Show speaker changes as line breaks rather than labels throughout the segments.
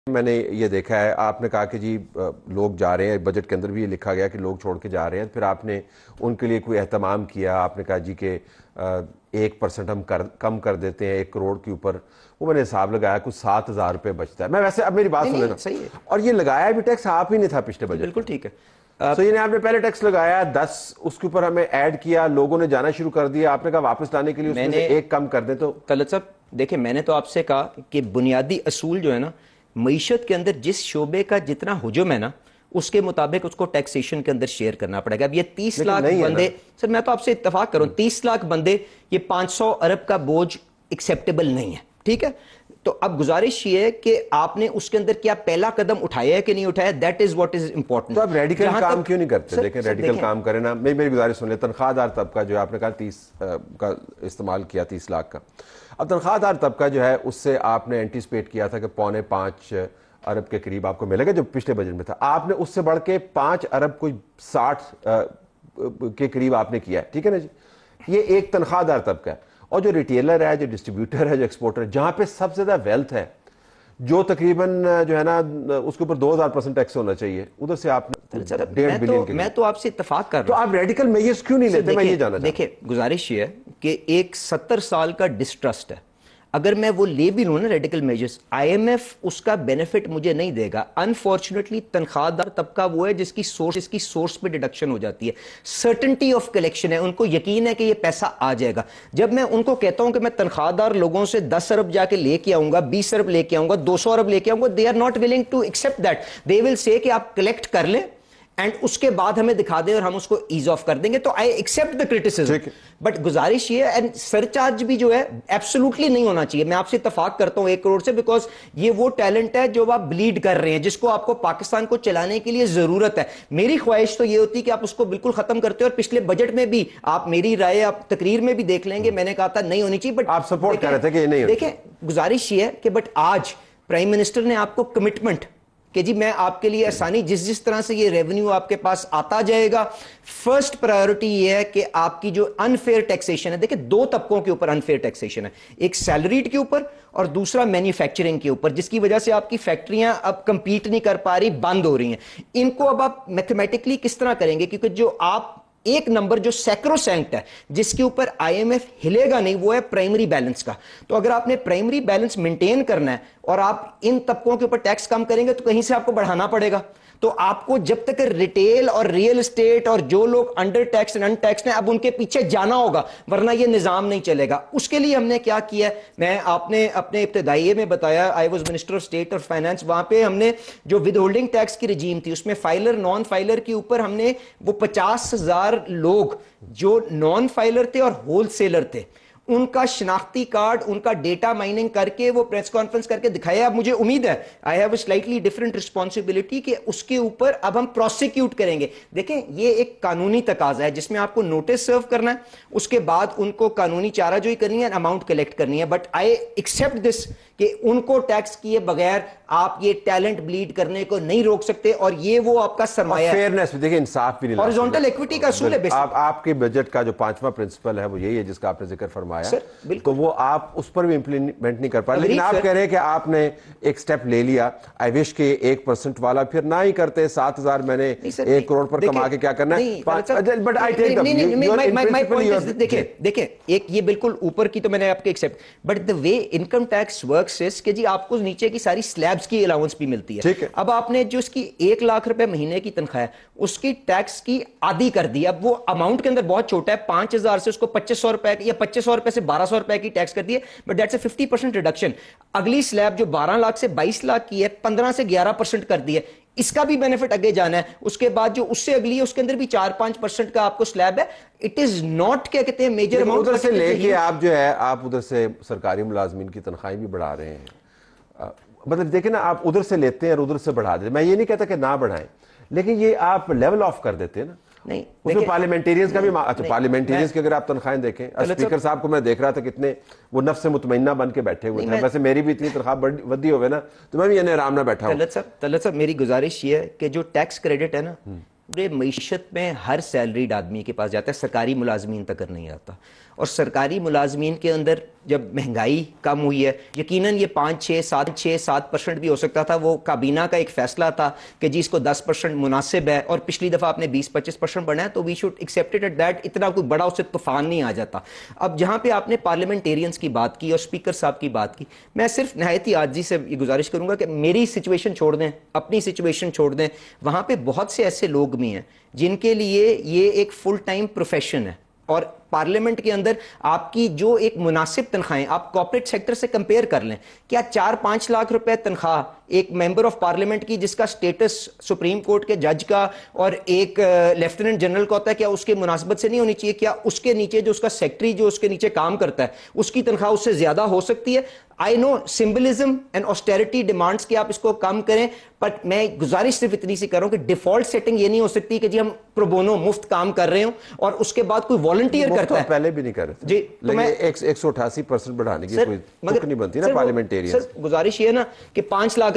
میں نے یہ دیکھا ہے، آپ نے کہا کہ جی لوگ جا رہے ہیں، بجٹ کے اندر بھی یہ لکھا گیا کہ لوگ چھوڑ کے جا رہے ہیں، پھر آپ نے ان کے لیے کوئی اہتمام کیا، آپ نے کہا جی کہ 1% ہم کم کر دیتے ہیں 1 کروڑ کے اوپر، وہ میں نے حساب لگایا کچھ 7,000 روپے بچتا ہے۔ میں ویسے اب میری بات سن لینا، اور یہ لگایا بھی ٹیکس آپ ہی نہیں تھا پچھلے بجٹ،
بالکل ٹھیک ہے۔
تو یہ آپ نے پہلے ٹیکس لگایا 10، اس کے اوپر ہمیں ایڈ کیا، لوگوں نے جانا شروع کر دیا، آپ نے کہا واپس لانے کے لیے اس میں سے 1 کم کر دیں۔ تو
طلعت صاحب دیکھیں، میں نے تو آپ سے کہا کہ بنیادی اصول جو ہے نا معیشت کے اندر جس شعبے کا جتنا حجم ہے نا اس کے مطابق اس کو ٹیکسیشن کے اندر شیئر کرنا پڑے گا۔ اب یہ 30 لاکھ بندے، سر میں تو آپ سے اتفاق کروں، 30 لاکھ بندے، یہ 500 ارب کا بوجھ ایکسیپٹیبل نہیں ہے، ٹھیک ہے؟ تو اب گزارش یہ ہے کہ آپ نے اس کے اندر کیا پہلا قدم اٹھایا ہے کہ نہیں اٹھایا، that is what is important.
تو آپ ریڈیکل کام کیوں نہیں کرتے؟ دیکھیں ریڈیکل کام کریں نا، میری گزارش سن لیں، تنخواہ دار طبقہ جو آپ نے کہا 30 کا استعمال کیا، 30 لاکھ کا، اب تنخواہ دار طبقہ جو ہے اس سے آپ نے اینٹیسپیٹ کیا تھا کہ 4.25 ارب کے قریب آپ کو ملے گا جو پچھلے بجٹ میں تھا، آپ نے اس سے بڑھ کے 5 ارب کوئی 60 کے قریب آپ نے کیا ہے، ٹھیک ہے نا جی؟ یہ ایک تنخواہ دار طبقہ ہے، اور جو ریٹیلر ہے، جو ڈسٹریبیوٹر ہے، جو ایکسپورٹر ہے، جہاں پہ سب سے زیادہ ویلتھ ہے، جو تقریباً جو ہے نا اس کے اوپر 2000% ٹیکس ہونا چاہیے، ادھر سے آپ 1.5 بلین کے،
میں تو آپ سے اتفاق کر رہا ہوں۔
تو آپ ریڈیکل میجرز کیوں نہیں لیتے؟ میں یہ جانا چاہتا ہوں۔
دیکھیں گزارش یہ ہے کہ ایک 70 سال کا ڈسٹرسٹ ہے، اگر میں وہ لے بھی لوں نا radical measures, I M F اس کا بینیفٹ مجھے نہیں دے گا۔ انفارچونیٹلی تنخواہ دار طبقہ وہ ہے جس کی سورس پہ ڈیڈکشن ہو جاتی ہے، سرٹنٹی آف کلیکشن ہے، ان کو یقین ہے کہ یہ پیسہ آ جائے گا۔ جب میں ان کو کہتا ہوں کہ میں تنخواہ دار لوگوں سے 10 ارب جا کے لے کے آؤں گا، 20 ارب لے کے آؤں گا، 200 ارب لے کے آؤں گا، they are not willing to accept that, they will say کہ آپ کلیکٹ کر لیں اینڈ اس کے بعد ہمیں دکھا دیں اور ہم اس کو ایز آف کر دیں گے۔ تو I accept the criticism, but گزارش یہ ہے سرچارج بھی جو ہے ایبسولوٹلی نہیں ہونا چاہیے۔ میں آپ سے اتفاق کرتا ہوں 1 کروڑ سے، بیکاز یہ وہ ٹیلنٹ ہے جو آپ بلیڈ کر رہے ہیں، جس کو آپ کو پاکستان کو چلانے کے لیے ضرورت ہے۔ میری خواہش تو یہ ہوتی کہ آپ اس کو بالکل ختم کرتے ہو، اور پچھلے بجٹ میں بھی آپ میری رائے آپ تقریر میں بھی دیکھ لیں گے، میں نے کہا تھا نہیں ہونی چاہیے، بٹ
آپ سپورٹ کر رہے تھے کہ یہ نہیں ہونی چاہیے۔
دیکھیں گزارش یہ ہے کہ بٹ آج پرائم منسٹر نے آپ کو کمٹمنٹ کہ جی میں آپ کے لیے آسانی، جس طرح سے یہ ریونیو آپ کے پاس آتا جائے گا، فرسٹ پرائیورٹی یہ ہے کہ آپ کی جو انفیئر ٹیکسیشن ہے، دیکھیں 2 طبقوں کے اوپر انفیئر ٹیکسیشن ہے، ایک سیلریڈ کے اوپر اور دوسرا مینوفیکچرنگ کے اوپر، جس کی وجہ سے آپ کی فیکٹریاں اب کمپیٹ نہیں کر پا رہی، بند ہو رہی ہیں۔ ان کو اب آپ میتھمیٹکلی کس طرح کریں گے؟ کیونکہ جو آپ ایک نمبر جو سیکروسینکٹ ہے، جس کے اوپر آئی ایم ایف ہلے گا نہیں، وہ ہے پرائمری بیلنس کا۔ تو اگر آپ نے پرائمری بیلنس مینٹین کرنا ہے اور آپ ان طبقوں کے اوپر ٹیکس کم کریں گے تو کہیں سے آپ کو بڑھانا پڑے گا۔ تو آپ کو جب تک ریٹیل اور ریئل اسٹیٹ اور جو لوگ انڈر ٹیکس ان ٹیکس ہیں، اب ان کے پیچھے جانا ہوگا، ورنہ یہ نظام نہیں چلے گا۔ اس کے لیے ہم نے کیا کیا ہے، میں آپ نے اپنے ابتدائیے میں بتایا، I was minister of state اور فائنانس، وہاں پہ ہم نے جو ود ہولڈنگ ٹیکس کی رجیم تھی، اس میں فائلر نان فائلر کے اوپر ہم نے وہ 50,000 لوگ جو نان فائلر تھے اور ہول سیلر تھے، ان کا شناختی کارڈ، ان کا ڈیٹا مائننگ کر کے وہ پریس کانفرنس کر کے دکھایا۔ اب مجھے امید ہے I have a slightly different responsibility کہ اس کے اوپر اب ہم پروسیکیوٹ کریں گے۔ دیکھیں یہ ایک قانونی تقاضا ہے جس میں آپ کو نوٹس سرو کرنا ہے، اس کے بعد ان کو قانونی چارہ جوئی کرنی ہے، اماؤنٹ کلیکٹ کرنی ہے، بٹ آئی ایکسیپٹ دس کہ ان کو ٹیکس کیے بغیر آپ یہ ٹیلنٹ بلیڈ کرنے کو نہیں روک سکتے، اور یہ وہ آپ کا سرمایہ ہے۔
فیئرنس بھی دیکھیں، انصاف بھی نہیں،
ہارزونٹل ایکویٹی کا اصول ہے۔
آپ کے بجٹ کا جو 5واں پرنسپل ہے وہ یہی ہے جس کا آپ نے ذکر فرمایا،
بالکل،
تو وہ آپ اس پر بھی امپلیمنٹ نہیں کر پائے، لیکن آپ کہہ رہے ہیں کہ آپ نے ایک سٹیپ لے لیا۔ آئی وش کہ 1% والا پھر نہ ہی کرتے، 7,000 میں نے 1 کروڑ پر کما کے کیا کرنا ہے، بٹ آئی ٹیک
دیکھیں ایک یہ بالکل اوپر کی تو میں نے آپ کے accept, but the way income tax works is کہ جی آپ کو نیچے کی ساری سلیبز کی الاؤنس بھی ملتی ہے۔ اب آپ نے جو اس کی 1 لاکھ روپے مہینے کی تنخواہ ہے اس کی ٹیکس کی آدھی کر دی، اب وہ اماؤنٹ کے اندر بہت چھوٹا ہے، 5,000 سے اس کو 2,500 روپے یا 2,500 روپے سے 1,200 روپے کی ٹیکس کر دی ہے، بٹ دیٹس اے 50% ریڈکشن۔ اگلی سلیب جو 12 لاکھ سے 22 لاکھ کی ہے، 15 سے 11% کر دی ہے، اس کا بھی بینیفٹ آگے جانا ہے۔ اس کے بعد جو اس سے اگلی ہے اس کے اندر بھی 4-5% کا آپ کو سلیب ہے۔ اٹ از ناٹ کیا کہتے ہیں میجر اماؤنٹ،
ادھر سے لے کے آپ جو ہے آپ ادھر سے سرکاری ملازمین کی تنخواہیں بھی بڑھا رہے ہیں، مطلب دیکھیں نا، آپ ادھر سے لیتے ہیں اور ادھر سے بڑھا دیتے ہیں۔ میں یہ نہیں کہتا کہ نہ بڑھائیں، لیکن یہ آپ لیول آف کر دیتے ہیں نا۔
نہیں،
اس میں پارلیمنٹیرینز کا بھی، اچھا پارلیمنٹیرینز کی اگر آپ تنخواہیں دیکھیں، اسپیکر صاحب کو میں دیکھ رہا تھا کتنے وہ نفس مطمئنہ بن کے بیٹھے ہوئے تھے، ویسے میری بھی اتنی تنخواہ ودی ہوئے نا تو میں بھی یعنی آرام نہ بیٹھا ہوں۔
طلعت صاحب میری گزارش یہ ہے کہ جو ٹیکس کریڈٹ ہے نا، پورے معیشت میں ہر سیلریڈ آدمی کے پاس جاتا ہے، سرکاری ملازمین تک نہیں آتا، اور سرکاری ملازمین کے اندر جب مہنگائی کم ہوئی ہے، یقیناً یہ 5-6-7% بھی ہو سکتا تھا، وہ کابینہ کا ایک فیصلہ تھا کہ جی اس کو 10% مناسب ہے، اور پچھلی دفعہ آپ نے 20-25% بڑھا ہے، تو we should accept it at that, اتنا کوئی بڑا اس سے طوفان نہیں آ جاتا۔ اب جہاں پہ آپ نے پارلیمنٹیرینز کی بات کی اور اسپیکر صاحب کی بات کی، میں صرف نہایت ہی عاجزی سے یہ گزارش کروں گا کہ میری سچویشن چھوڑ دیں، اپنی سچویشن چھوڑ دیں، وہاں پہ بہت سے ایسے لوگ بھی ہیں جن کے لیے یہ ایک فل ٹائم پروفیشن ہے، اور پارلیمنٹ کے اندر آپ کی جو ایک مناسب تنخواہیں، آپ کارپوریٹ سیکٹر سے کمپیئر کر لیں، کیا 4-5 لاکھ روپے تنخواہ ایک ممبر آف پارلیمنٹ کی جس کا سٹیٹس سپریم کورٹ کے جج کا اور ایک لیفٹیننٹ جنرل کا ہوتا ہے، کیا اس کے مناسبت سے نہیں ہونی چاہیے؟ کیا اس کے نیچے جو اس کا سیکٹری جو اس کے نیچے کام کرتا ہے اس کی تنخواہ اس سے زیادہ ہو سکتی ہے؟ آئی نو سمبلزم اینڈ آسٹیرٹی ڈیمانڈس کہ آپ اس کو کم کریں، بٹ میں گزارش صرف اتنی سی کر رہا ہوں کہ ڈیفالٹ سیٹنگ یہ نہیں ہو سکتی کہ جی ہم پرو بونو مفت کام کر رہے ہوں اور اس کے بعد کوئی والنٹیئر کرتا ہے۔
پہلے بھی نہیں کر رہے تھے
جی،
لیکن 188% بڑھانے کی کوئی تک نہیں بنتی نا پارلیمنٹیرین۔
سر گزارش یہ ہے نا کہ 5 لاکھ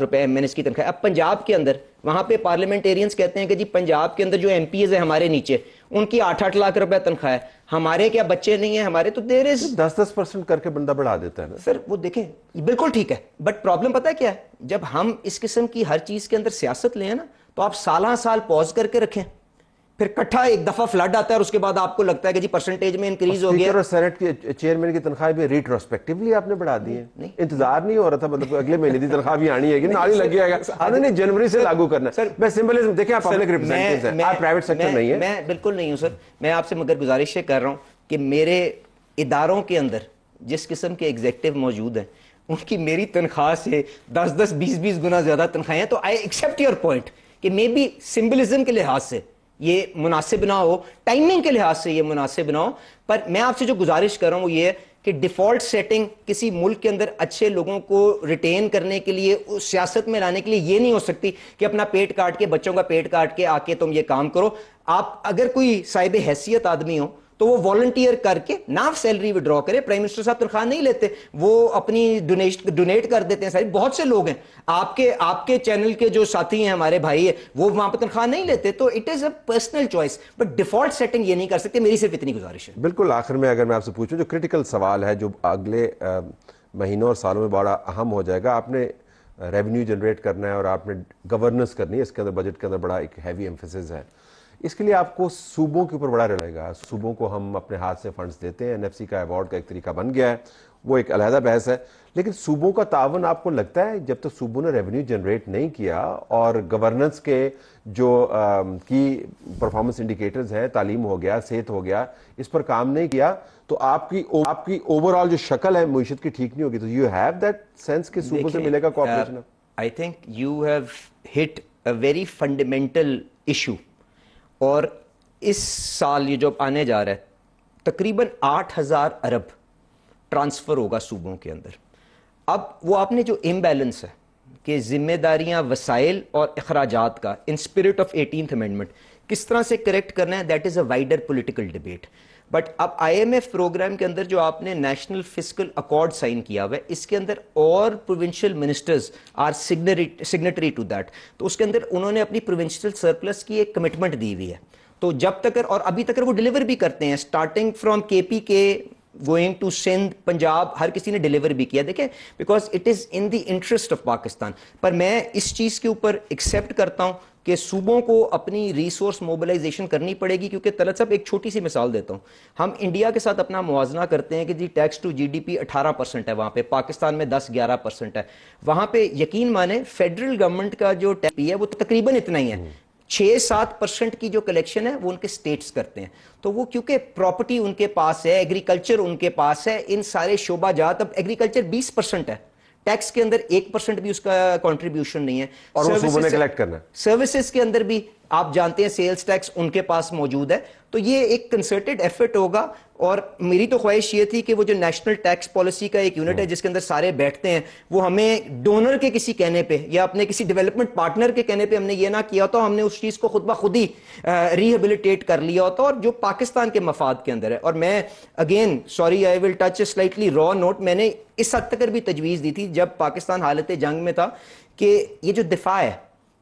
روپے ایم این ایس کی تنخواہ۔ اب پنجاب کے اندر وہاں پہ پارلیمنٹیرینز کہتے ہیں کہ جی پنجاب کے اندر جو ایم پیز ہیں ہمارے نیچے، ان کی 8-8 لاکھ روپے تنخواہ ہے، ہمارے کیا بچے نہیں ہیں ہمارے؟ تو دیر از
10% کر کے بندہ بڑھا دیتا ہے نا
سر۔ وہ دیکھیں بالکل ٹھیک ہے، بٹ پرابلم پتہ ہے کیا ہے؟ جب ہم اس قسم کی ہر چیز کے اندر سیاست لیں نا تو آپ سالہ سال پوز کر کے رکھیں، پھر کٹھا ایک دفعہ فلڈ آتا ہے اور اس کے بعد آپ کو لگتا ہے کہ جی پرسنٹیج میں انکریز ہو گیا۔
اسپیکر اور سینٹ کے چیئرمین کی تنخواہ بھی ریٹروسپیکٹیولی آپ نے بڑھا دی ہے، انتظار نہیں ہو رہا تھا، مطلب اگلے مہینے کی تنخواہ بھی آنی ہے کہ نال ہی لگ جائے گا، نہیں جنوری سے لاگو کرنا ہے۔ میں سمبلزم دیکھیں، آپ پبلک ریپرزینٹیٹیوز ہیں، آپ پرائیویٹ سیکٹر نہیں ہیں۔
میں بالکل نہیں ہوں سر، میں آپ سے مگر گزارش یہ کر رہا ہوں کہ میرے اداروں کے اندر جس قسم کے ایگزیکٹو موجود ہیں ان کی میری تنخواہ سے 10-10 20-20 گنا زیادہ تنخواہیں ہیں، تو آئی ایکسیپٹ یور پوائنٹ کہ مے بی سمبلزم کے لحاظ سے یہ مناسب نہ ہو، ٹائمنگ کے لحاظ سے یہ مناسب نہ ہو، پر میں آپ سے جو گزارش کر رہا ہوں وہ یہ ہے کہ ڈیفالٹ سیٹنگ کسی ملک کے اندر اچھے لوگوں کو ریٹین کرنے کے لیے، سیاست میں لانے کے لیے یہ نہیں ہو سکتی کہ اپنا پیٹ کاٹ کے، بچوں کا پیٹ کاٹ کے آ کے تم یہ کام کرو۔ آپ اگر کوئی صاحب حیثیت آدمی ہو تو وہ والنٹیئر کر کے نہ سیلری وڈرا کرے۔ پرائم منسٹر صاحب تنخواہ نہیں لیتے، وہ اپنی ڈونیٹ کر دیتے ہیں ساری، بہت سے لوگ ہیں آپ کے چینل کے جو ساتھی ہیں ہمارے بھائی ہیں وہ وہاں پہ تنخواہ نہیں لیتے، تو it is a personal choice, but default setting یہ نہیں کر سکتے۔ میری صرف اتنی گزارش ہے۔
بالکل آخر میں اگر میں آپ سے پوچھوں جو کریٹیکل سوال ہے جو اگلے مہینوں اور سالوں میں بڑا اہم ہو جائے گا، آپ نے ریونیو جنریٹ کرنا ہے اور آپ نے گورننس کرنی ہے، اس کے اندر بجٹ کے اندر بڑا ایک ہیوی ایمفیسس ہے، اس کے لیے آپ کو صوبوں کے اوپر بڑا رہے گا۔ صوبوں کو ہم اپنے ہاتھ سے فنڈز دیتے ہیں، NFC کا ایوارڈ کا ایک طریقہ بن گیا ہے، وہ ایک علیحدہ بحث ہے، لیکن صوبوں کا تعاون آپ کو لگتا ہے جب تک صوبوں نے ریونیو جنریٹ نہیں کیا اور گورننس کے جو کی پرفارمنس انڈیکیٹرز ہیں، تعلیم ہو گیا، صحت ہو گیا، اس پر کام نہیں کیا تو آپ کی اوور آل جو شکل ہے معیشت کی ٹھیک نہیں ہوگی؟ تو یو ہیو دیٹ سینس کہ صوبوں سے ملے گا cooperation?
I think you have hit a very fundamental issue, اور اس سال یہ جو آنے جا رہا ہے تقریباً 8,000 ارب ٹرانسفر ہوگا صوبوں کے اندر۔ اب وہ آپ نے جو امبیلنس ہے کہ ذمہ داریاں، وسائل اور اخراجات کا ان اسپرٹ آف 18th امینڈمنٹ کس طرح سے کریکٹ کرنا ہے، that is a wider political debate. But اب IMF پروگرام کے اندر جو آپ نے نیشنل فسکل اکارڈ سائن کیا ہوا ہے، اس کے اندر اور provincial ministers are signatory to that, تو اس کے اندر انہوں نے اپنی پروونشل سرپلس کی ایک کمٹمنٹ دی ہوئی ہے، تو جب تک اور ابھی تک وہ ڈیلیور بھی کرتے ہیں، اسٹارٹنگ فرام KP کے گوئنگ ٹو سندھ، پنجاب، ہر کسی نے ڈیلیور بھی کیا، دیکھیں because it is in the interest of Pakistan. پر میں اس چیز کے اوپر ایکسیپٹ کرتا ہوں کہ صوبوں کو اپنی ریسورس موبلائزیشن کرنی پڑے گی، کیونکہ طلعت صاحب ایک چھوٹی سی مثال دیتا ہوں، ہم انڈیا کے ساتھ اپنا موازنہ کرتے ہیں کہ جی ٹیکس ٹو GDP 18% ہے وہاں پہ، پاکستان میں 10-11% ہے، وہاں پہ یقین مانیں فیڈرل گورنمنٹ کا جو ٹیکس ہے وہ تقریباً اتنا ہی ہے، 6-7% کی جو کلیکشن ہے وہ ان کے سٹیٹس کرتے ہیں، تو وہ کیونکہ پراپرٹی ان کے پاس ہے، ایگریکلچر ان کے پاس ہے، ان سارے شعبہ جات، اب ایگریکلچر 20% ہے، ٹیکس کے اندر 1% بھی اس کا کنٹریبیوشن نہیں ہے،
اور وہ صوبوں نے کلیکٹ کرنا ہے،
سروسز کے اندر بھی آپ جانتے ہیں سیلز ٹیکس ان کے پاس موجود ہے، تو یہ ایک کنسرٹڈ ایفرٹ ہوگا، اور میری تو خواہش یہ تھی کہ وہ جو نیشنل ٹیکس پالیسی کا ایک یونٹ ہے جس کے اندر سارے بیٹھتے ہیں، وہ ہمیں ڈونر کے کسی کہنے پہ یا اپنے کسی ڈیولپمنٹ پارٹنر کے کہنے پہ ہم نے یہ نہ کیا ہوتا، ہم نے اس چیز کو خود بخود ہی ریہیبلیٹیٹ کر لیا ہوتا، اور جو پاکستان کے مفاد کے اندر ہے۔ اور میں again sorry I will touch a slightly را نوٹ، میں نے اس حد تک بھی تجویز دی تھی جب پاکستان حالت جنگ میں تھا کہ یہ جو دفاع ہے،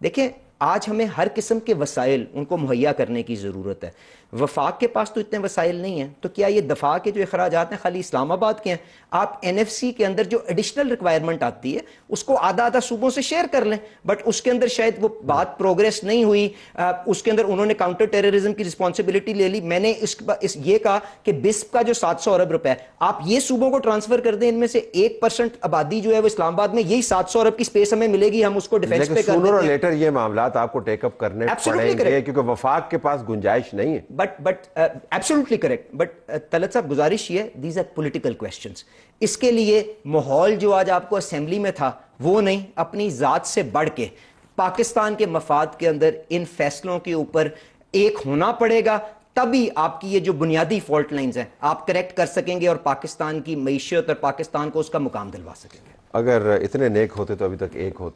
دیکھیں آج ہمیں ہر قسم کے وسائل ان کو مہیا کرنے کی ضرورت ہے. وفاق کے پاس تو اتنے وسائل نہیں ہیں, تو کیا یہ دفاع کے جو اخراجات ہیں خالی اسلام آباد کے ہیں؟ آپ این ایف سی کے اندر جو ایڈیشنل ریکوائرمنٹ آتی ہے اس کو آدھا آدھا صوبوں سے شیئر کر لیں, بٹ اس کے اندر شاید وہ بات پروگریس نہیں ہوئی. اس کے اندر انہوں نے کاؤنٹر ٹیررزم کی رسپانسبلٹی لے لی. میں نے یہ کہا کہ بسپ کا جو 700 ارب روپے آپ یہ صوبوں کو ٹرانسفر کر دیں, ان میں سے 1% آبادی جو ہے وہ اسلام آباد میں, یہی 700 ارب کی سپیس ہمیں ملے گی, ہم اس کو ڈیفینس پہ کر
سونر اور لیٹر یہ معاملات آپ کو ٹیک اپ کرنے پڑیں گے کیونکہ وفاق کے پاس گنجائش نہیں ہے.
But absolutely correct. But Talat صاحب گزارش یہ ہے, دیز آر پولیٹیکل کویسچنز. اس کے لیے ماحول جو آج آپ کو اسمبلی میں تھا وہ نہیں, اپنی ذات سے بڑھ کے پاکستان کے مفاد کے اندر ان فیصلوں کے اوپر ایک ہونا پڑے گا, تبھی آپ کی یہ جو بنیادی فالٹ لائنز ہیں آپ کریکٹ کر سکیں گے اور پاکستان کی معیشت اور پاکستان کو اس کا مقام دلوا سکیں گے.
اگر اتنے نیک ہوتے تو ابھی تک ایک ہوتے.